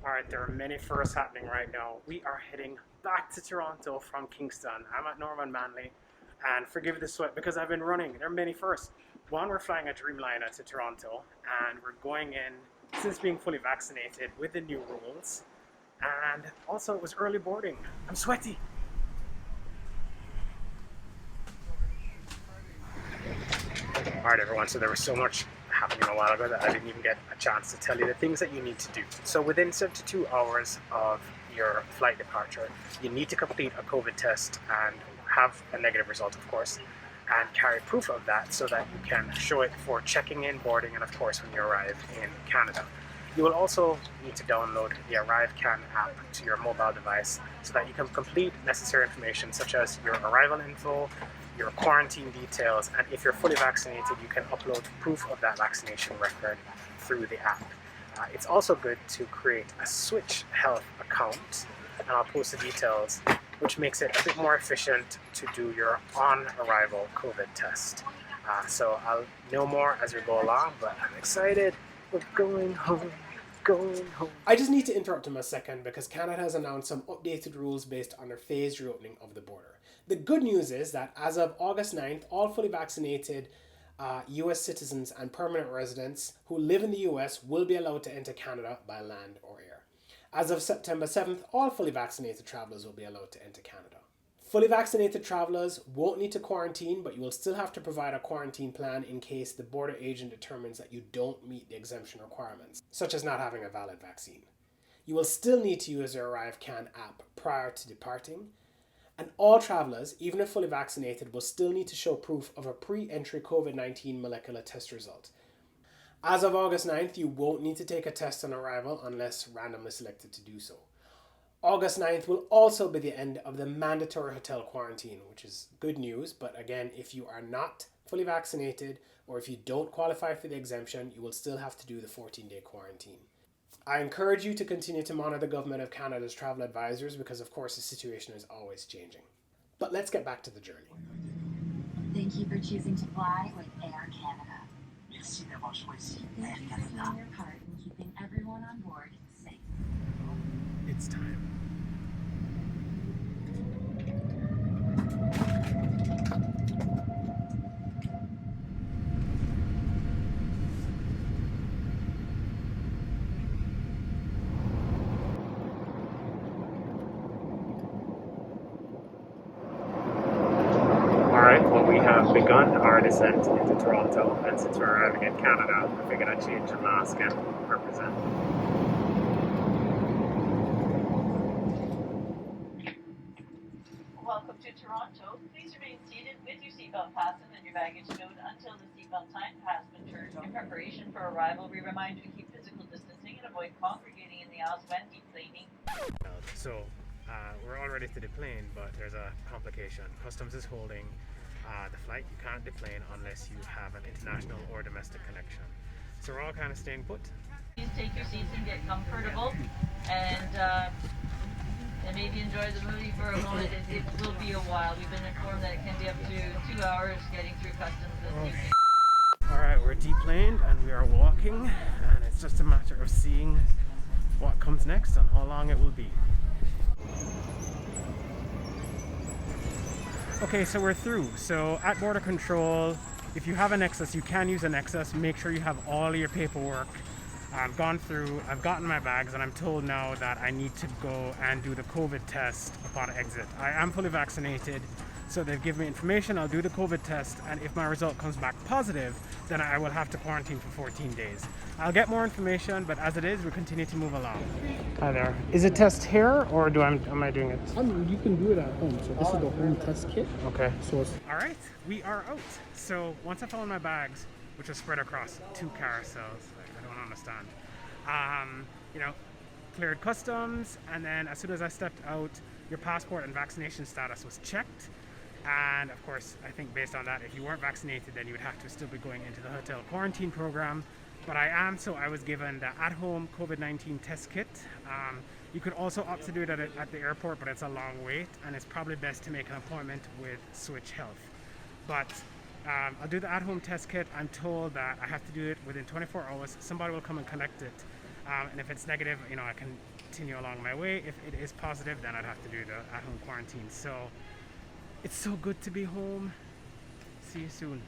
All right, there are many firsts happening right now. We are heading back to Toronto from Kingston. I'm at Norman Manley, and forgive the sweat because I've been running. There are many firsts. One, we're flying a Dreamliner to Toronto, and we're going in since being fully vaccinated with the new rules. And also, it was early boarding. I'm sweaty. All right, everyone. So there was so much happening a while ago that I didn't even get a chance to tell you the things that you need to do. So within 72 hours of your flight departure, you need to complete a COVID test and have a negative result, of course, and carry proof of that so that you can show it for checking in, boarding, and of course when you arrive in Canada. You will also need to download the ArriveCan app to your mobile device so that you can complete necessary information such as your arrival info, your quarantine details, and if you're fully vaccinated, you can upload proof of that vaccination record through the app. It's also good to create a Switch Health account, and I'll post the details, which makes it a bit more efficient to do your on-arrival COVID test. So I'll know more as we go along, but I'm excited. We're going home. Going home. I just need to interrupt him a second because Canada has announced some updated rules based on their phased reopening of the border. The good news is that as of August 9th, all fully vaccinated US citizens and permanent residents who live in the US will be allowed to enter Canada by land or air. As of September 7th, all fully vaccinated travelers will be allowed to enter Canada. Fully vaccinated travelers won't need to quarantine, but you will still have to provide a quarantine plan in case the border agent determines that you don't meet the exemption requirements, such as not having a valid vaccine. You will still need to use your ArriveCan app prior to departing, and all travelers, even if fully vaccinated, will still need to show proof of a pre-entry COVID-19 molecular test result. As of August 9th, you won't need to take a test on arrival unless randomly selected to do so. August 9th will also be the end of the mandatory hotel quarantine, which is good news. But again, if you are not fully vaccinated or if you don't qualify for the exemption, you will still have to do the 14-day quarantine. I encourage you to continue to monitor the Government of Canada's travel advisors because, of course, the situation is always changing. But let's get back to the journey. Thank you for choosing to fly with Air Canada. Merci d'avoir choisi Air Thank you for Canada. doing your part in keeping everyone on board safe. It's time. Alright, well, we have begun our descent into Toronto, and since we're arriving in Canada, I figured I'd change the mask and represent. Welcome to Toronto. Please remain seated with your seatbelt fastened and your baggage stowed until the seatbelt sign has been turned on. In preparation for arrival, we remind you to keep physical distancing and avoid congregating in the aisles when deplaning. So, we're all ready to deplane, but there's a complication. Customs is holding the flight. You can't deplane unless you have an international or domestic connection. So we're all kind of staying put. Please take your seats and get comfortable and maybe enjoy the movie for a moment. It will be a while. We've been informed that it can be up to 2 hours getting through customs this evening. Alright, we're deplaned and we are walking, and it's just a matter of seeing what comes next and how long it will be. Okay, so we're through. So at border control, if you have a Nexus, you can use a Nexus. Make sure you have all your paperwork. I've gone through, I've gotten my bags, and I'm told now that I need to go and do the COVID test upon exit. I am fully vaccinated, so they've given me information. I'll do the COVID test, and if my result comes back positive, then I will have to quarantine for 14 days. I'll get more information, but as it is, we continue to move along. Hi there. Is a test here, or am I doing it? You can do it at home. So this is the home test kit. Okay. So it's All right, we are out. So once I found my bags, which are spread across 2 carousels, I don't understand. Cleared customs, and then as soon as I stepped out, your passport and vaccination status was checked. And of course, I think based on that, if you weren't vaccinated, then you would have to still be going into the hotel quarantine program. But I am, so I was given the at-home COVID-19 test kit. You could also opt to do it at the airport, but it's a long wait, and it's probably best to make an appointment with Switch Health. But I'll do the at-home test kit. I'm told that I have to do it within 24 hours. Somebody will come and collect it. And if it's negative, you know, I can continue along my way. If it is positive, then I'd have to do the at-home quarantine. So it's so good to be home. See you soon.